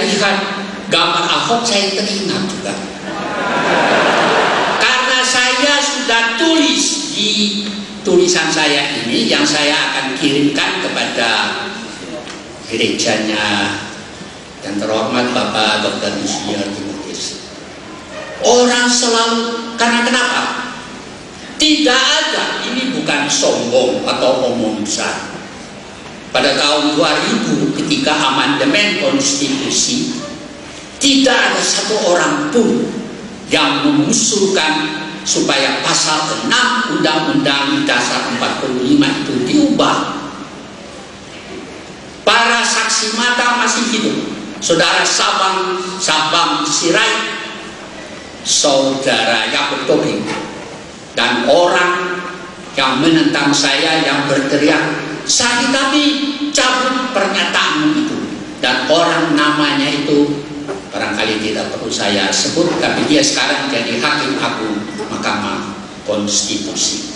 lihat gambar Ahok, saya teringat juga. Karena saya sudah tulis di tulisan saya ini yang saya akan kirimkan kepada gerejanya yang terhormat Bapak Dr. Insinyur Timotius. Orang selalu, karena kenapa? Tidak ada, ini bukan sombong atau omong besar. Pada tahun 2000 ketika amandemen konstitusi, tidak ada satu orang pun yang mengusulkan supaya pasal 6 Undang-Undang Dasar 45 itu diubah. Para saksi mata masih hidup. Saudara Sabang Sirait, saudara Yakub Tobing, dan orang yang menentang saya yang berteriak, "Sakit tapi cabut pernyataan itu." Dan orang namanya itu barangkali tidak perlu saya sebut, tapi dia sekarang jadi Hakim Agung Mahkamah Konstitusi.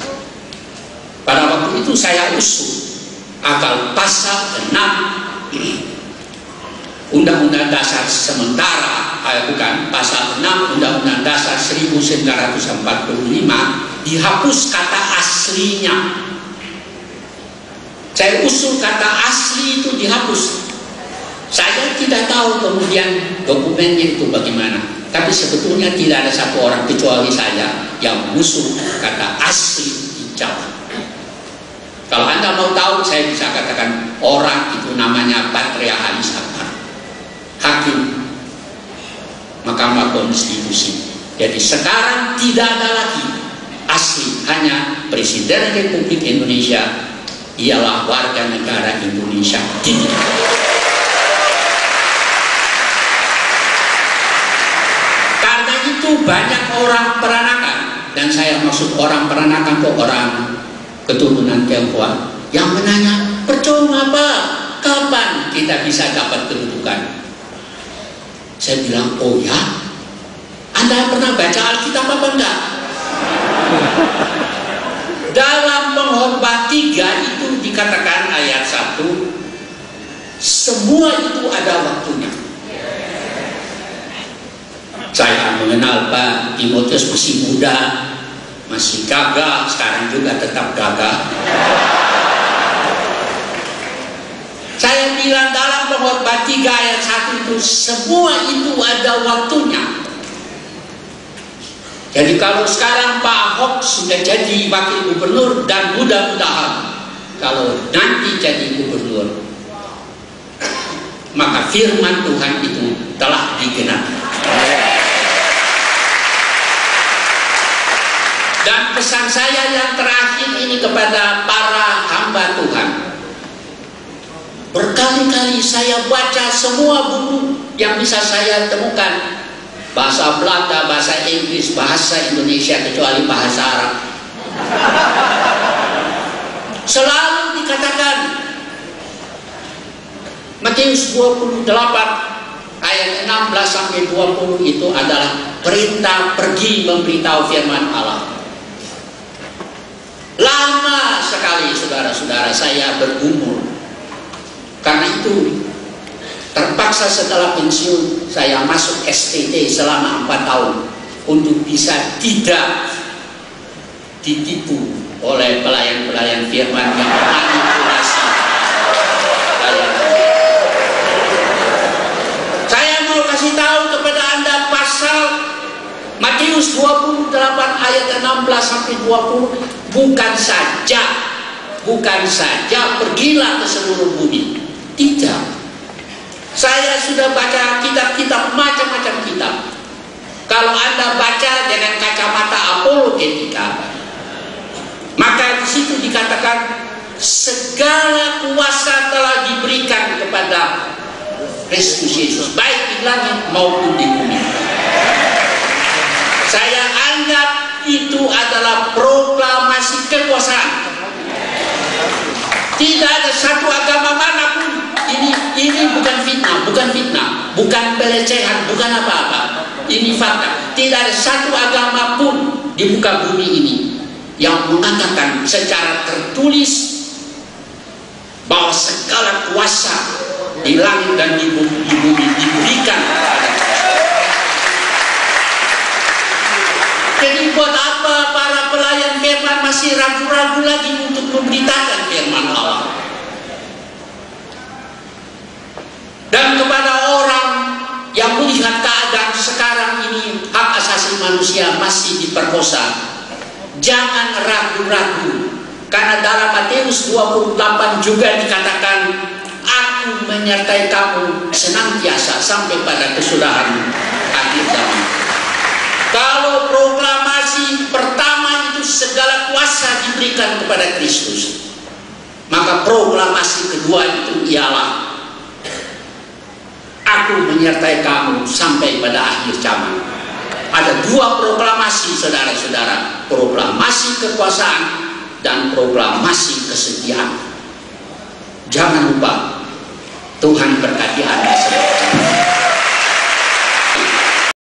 Pada waktu itu saya usul agar pasal 6 Undang-Undang Dasar sementara, bukan, pasal 6 Undang-Undang Dasar 1945 dihapus kata aslinya. Saya usul kata asli itu dihapus. Saya tidak tahu kemudian dokumennya itu bagaimana, tapi sebetulnya tidak ada satu orang kecuali saya yang mengusul kata asli dicabut. Kalau Anda mau tahu, saya bisa katakan orang itu namanya Patria Halis Akbar, Hakim Mahkamah Konstitusi. Jadi sekarang tidak ada lagi asli, hanya Presiden Republik Indonesia ialah warga negara Indonesia. Karena itu banyak orang peranakan, dan saya maksud orang peranakan itu orang keturunan Tionghoa yang menanya, percuma Pak, kapan kita bisa dapat kedudukan? Saya bilang, oh ya, Anda pernah baca Alkitab apa enggak? Dalam Pengkhotbah 3 itu dikatakan ayat 1, semua itu ada waktunya. Saya mengenal Pak Timotius masih muda, masih gagah, sekarang juga tetap gagah. Saya bilang dalam Pengkhotbah 3 ayat 1 itu semua itu ada waktunya. Jadi kalau sekarang Pak Ahok sudah jadi wakil gubernur, dan mudah-mudahan kalau nanti jadi gubernur, maka firman Tuhan itu telah digenapi. Dan pesan saya yang terakhir ini kepada para hamba Tuhan, berkali-kali saya baca semua buku yang bisa saya temukan, bahasa Belanda, bahasa Inggris, bahasa Indonesia, kecuali bahasa Arab. Selalu dikatakan Matius 28 ayat 16 sampai 20 itu adalah perintah pergi memberitahu firman Allah. Lama sekali saudara-saudara saya berumur, karena itu terpaksa setelah pensiun saya masuk STT selama 4 tahun untuk bisa tidak ditipu oleh pelayan-pelayan firman yang manipulasi. Saya mau kasih tahu kepada Anda pasal Matius 28 ayat 16 sampai 20, bukan saja pergilah ke seluruh bumi. Tidak. Saya sudah baca kitab-kitab, macam-macam kitab. Kalau Anda baca dengan kacamata apologetika, maka di situ dikatakan segala kuasa telah diberikan kepada Kristus Yesus, baik di langit maupun di bumi. Saya anggap itu adalah proklamasi kekuasaan. Tidak ada satu agama manapun. Ini bukan fitnah, bukan pelecehan, bukan apa-apa. Ini fakta. Tidak ada satu agama pun di muka bumi ini yang mengatakan secara tertulis bahwa segala kuasa di langit dan di bumi diberikan masih ragu-ragu lagi untuk memberitakan firman Allah. Dan kepada orang yang melihat keadaan sekarang ini hak asasi manusia masih diperkosa, jangan ragu-ragu, karena dalam Matius 28 juga dikatakan, aku menyertai kamu senantiasa sampai pada kesudahan akhir zaman. Kalau proklamasi pertama itu segala kuasa diberikan kepada Kristus, maka proklamasi kedua itu ialah aku menyertai kamu sampai pada akhir zaman. Ada dua proklamasi, saudara-saudara, proklamasi kekuasaan dan proklamasi kesetiaan. Jangan lupa, Tuhan